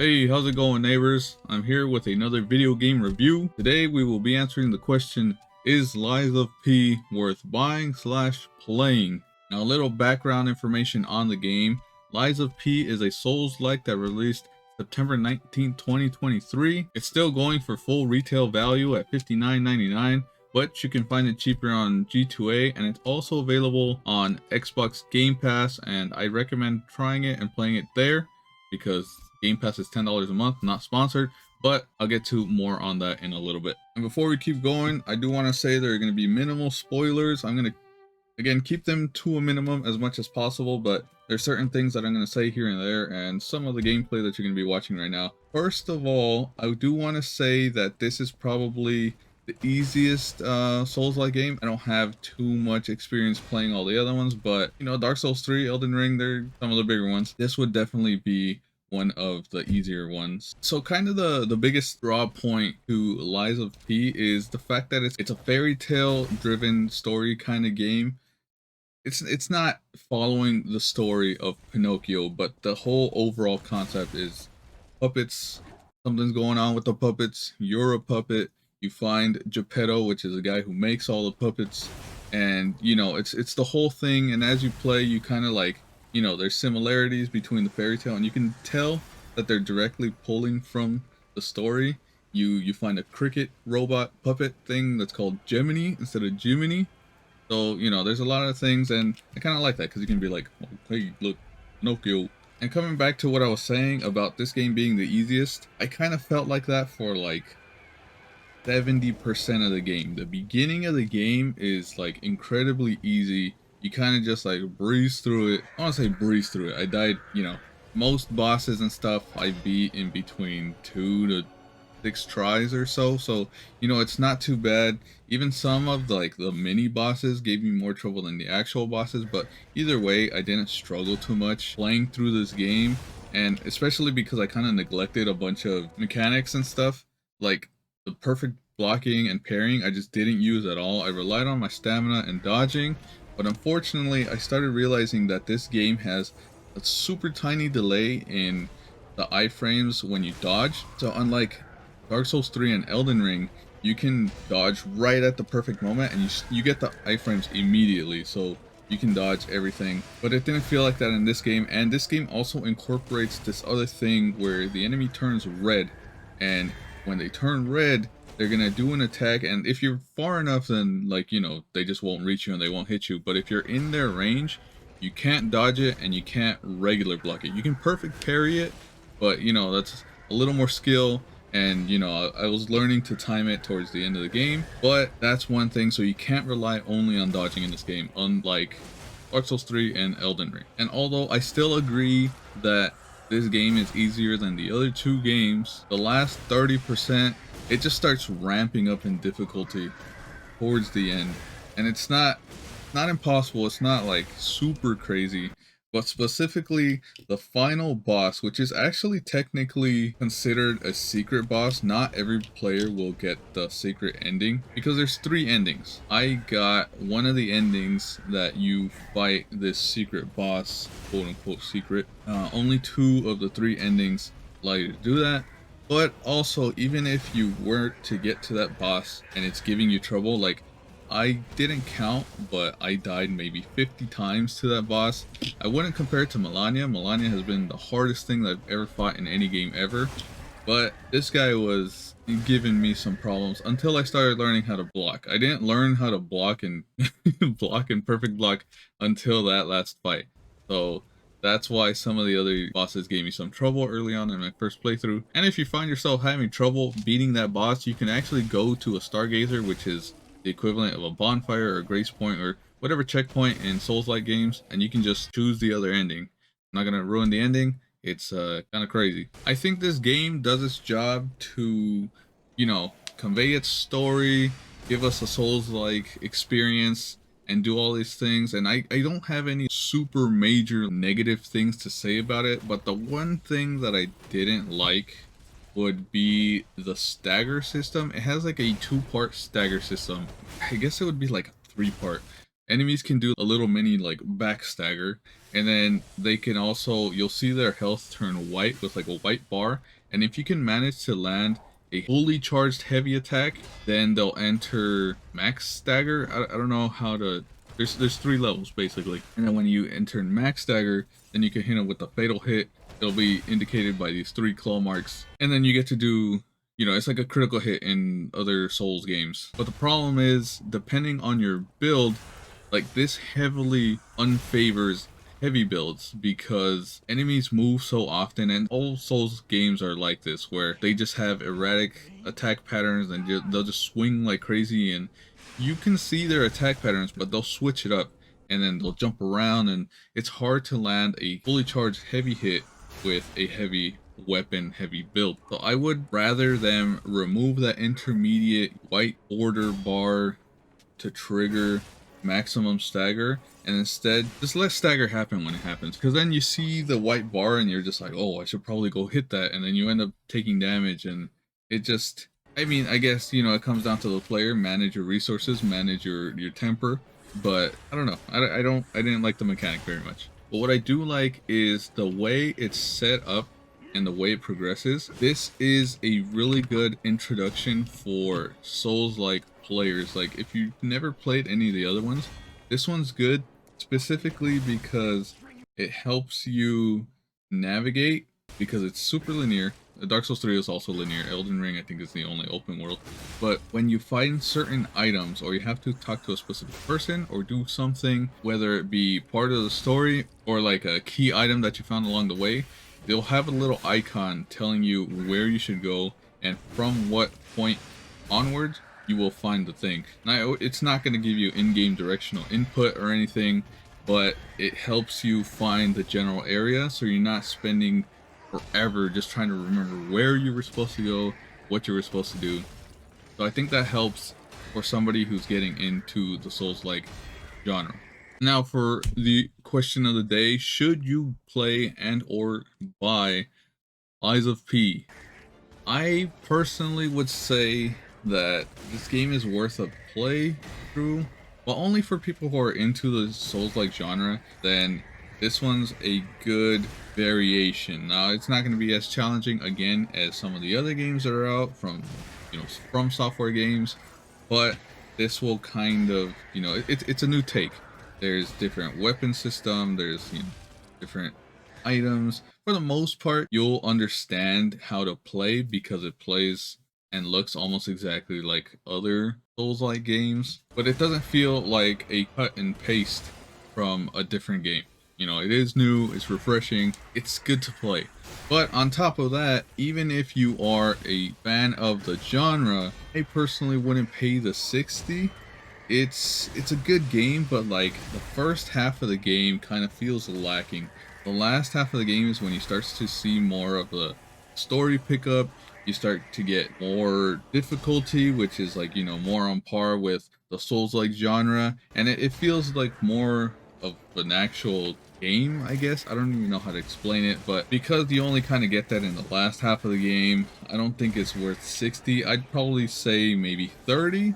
Hey, how's it going, neighbors? I'm here with another video game review. Today we will be answering the question, is Lies of P worth buying slash playing? Now, a little background information on the game. Lies of P is a Souls-like that released September 19, 2023. It's still going for full retail value at $59.99, but you can find it cheaper on G2A, and it's also available on Xbox Game Pass, and I recommend trying it and playing it there because Game Pass is $10 a month, not sponsored, but I'll get to more on that in a little bit. And before we keep going, I do want to say there are going to be minimal spoilers. I'm going to, again, keep them to a minimum as much as possible, but there's certain things that I'm going to say here and there, and some of the gameplay that you're going to be watching right now. First of all, I do want to say that this is probably the easiest Souls-like game. I don't have too much experience playing all the other ones, but, you know, Dark Souls 3, Elden Ring, they're some of the bigger ones. This would definitely be one of the easier ones. So kind of the biggest draw point to Lies of P is the fact that it's a fairy tale driven story kind of game. It's not following the story of Pinocchio, but the whole overall concept is puppets. Something's going on with the puppets. You're a puppet. You find Geppetto, which is a guy who makes all the puppets, and you know it's the whole thing. And as you play, you kind of like, you know, there's similarities between the fairy tale, and you can tell that they're directly pulling from the story. You find a cricket robot puppet thing that's called Gemini instead of Jiminy. So, you know, there's a lot of things, and I kind of like that because you can be like, oh, hey, look, Pinocchio. And coming back to what I was saying about this game being the easiest, I kind of felt like that for like 70% of the game. The beginning of the game is like incredibly easy. You kind of just like breeze through it. I want to say breeze through it. I died, you know, most bosses and stuff I beat in between 2 to 6 tries or so. So, you know, it's not too bad. Even some of the mini bosses gave me more trouble than the actual bosses, but either way, I didn't struggle too much playing through this game. And especially because I kind of neglected a bunch of mechanics and stuff, like the perfect blocking and parrying I just didn't use at all. I relied on my stamina and dodging, but unfortunately I started realizing that this game has a super tiny delay in the iframes when you dodge. So unlike Dark Souls 3 and Elden Ring, you can dodge right at the perfect moment, and you get the iframes immediately, so you can dodge everything. But it didn't feel like that in this game, and this game also incorporates this other thing where the enemy turns red, and when they turn red, they're gonna do an attack, and if you're far enough, then, like, you know, they just won't reach you and they won't hit you. But if you're in their range, you can't dodge it and you can't regular block it. You can perfect parry it, but, you know, that's a little more skill. And, you know, I was learning to time it towards the end of the game, but that's one thing. So you can't rely only on dodging in this game, unlike Dark Souls 3 and Elden Ring. And although I still agree that this game is easier than the other 2 games, the last 30%, it just starts ramping up in difficulty towards the end. And it's not impossible, it's not like super crazy, but specifically the final boss, which is actually technically considered a secret boss. Not every player will get the secret ending because there's 3 endings. I got one of the endings that you fight this secret boss, quote unquote secret. Only 2 of the 3 endings allow you to do that. But also, even if you were to get to that boss and it's giving you trouble, like, I didn't count, but I died maybe 50 times to that boss. I wouldn't compare it to Melania. Melania has been the hardest thing that I've ever fought in any game ever. But this guy was giving me some problems until I started learning how to block. I didn't learn how to block and block and perfect block until that last fight. So that's why some of the other bosses gave me some trouble early on in my first playthrough. And if you find yourself having trouble beating that boss, you can actually go to a Stargazer, which is the equivalent of a bonfire or a grace point or whatever checkpoint in Souls-like games, and you can just choose the other ending. I'm not gonna ruin the ending. It's kind of crazy. I think this game does its job to, you know, convey its story, give us a Souls-like experience, and do all these things. And I don't have any super major negative things to say about it, but the one thing that I didn't like would be the stagger system. It has like a 2-part stagger system. I guess it would be like a 3-part. Enemies can do a little mini like backstagger, and then they can also, you'll see their health turn white with like a white bar, and if you can manage to land a fully charged heavy attack, then they'll enter max stagger. I don't know how to, there's 3 levels basically, and then when you enter max stagger, then you can hit them with the fatal hit. It'll be indicated by these 3 claw marks, and then you get to do, you know, it's like a critical hit in other Souls games. But the problem is, depending on your build, like this heavily unfavors heavy builds because enemies move so often, and all Souls games are like this, where they just have erratic attack patterns and they'll just swing like crazy, and you can see their attack patterns, but they'll switch it up and then they'll jump around, and it's hard to land a fully charged heavy hit with a heavy weapon heavy build. So I would rather them remove that intermediate white border bar to trigger maximum stagger, and instead just let stagger happen when it happens, because then you see the white bar and you're just like, oh, I should probably go hit that, and then you end up taking damage, and it just, I mean, I guess, you know, it comes down to the player. Manage your resources, manage your temper, but I don't know, I didn't like the mechanic very much. But what I do like is the way it's set up and the way it progresses. This is a really good introduction for Souls-like players. Like, if you've never played any of the other ones, this one's good specifically because it helps you navigate, because it's super linear. Dark Souls 3 is also linear. Elden Ring, I think, is the only open world. But when you find certain items, or you have to talk to a specific person or do something, whether it be part of the story or like a key item that you found along the way, they'll have a little icon telling you where you should go and from what point onwards you will find the thing. Now, it's not going to give you in-game directional input or anything, but it helps you find the general area, so you're not spending forever just trying to remember where you were supposed to go, what you were supposed to do. So I think that helps for somebody who's getting into the Souls-like genre. Now, for the question of the day, should you play and or buy Lies of P? I personally would say that this game is worth a play through, but only for people who are into the Souls-like genre. Then this one's a good variation. Now, it's not going to be as challenging again as some of the other games that are out from, you know, From Software games, but this will kind of, you know, it's a new take. There's different weapon system, there's, you know, different items. For the most part, you'll understand how to play because it plays and looks almost exactly like other Souls-like games, but it doesn't feel like a cut and paste from a different game. You know, it is new, it's refreshing, it's good to play. But on top of that, even if you are a fan of the genre, I personally wouldn't pay the $60. It's a good game, but like the first half of the game kind of feels lacking. The last half of the game is when you start to see more of the story pickup. You start to get more difficulty, which is like, you know, more on par with the Souls-like genre, and it feels like more of an actual game, I guess. I don't even know how to explain it, but because you only kind of get that in the last half of the game, I don't think it's worth 60. I'd probably say maybe 30,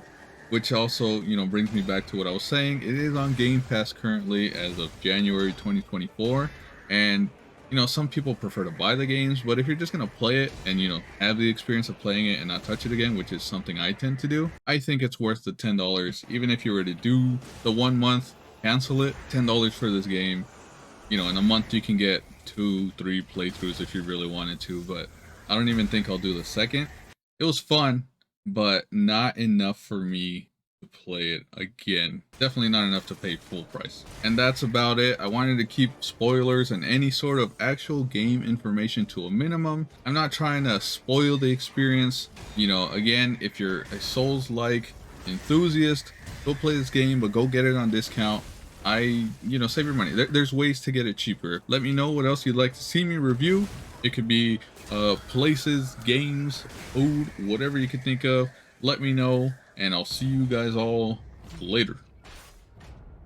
which also, you know, brings me back to what I was saying. It is on Game Pass currently as of January 2024, and you know, some people prefer to buy the games, but if you're just going to play it and, you know, have the experience of playing it and not touch it again, which is something I tend to do, I think it's worth the $10. Even if you were to do the 1 month, cancel it, $10 for this game. You know, in a month you can get 2-3 playthroughs if you really wanted to, but I don't even think I'll do the second. It was fun, but not enough for me to play it again. Definitely not enough to pay full price. And that's about it. I wanted to keep spoilers and any sort of actual game information to a minimum. I'm not trying to spoil the experience. You know, again, if you're a Souls-like enthusiast, go play this game, but go get it on discount. You know, save your money. There's ways to get it cheaper. Let me know what else you'd like to see me review. It could be places, games, food, whatever you could think of. Let me know, and I'll see you guys all later.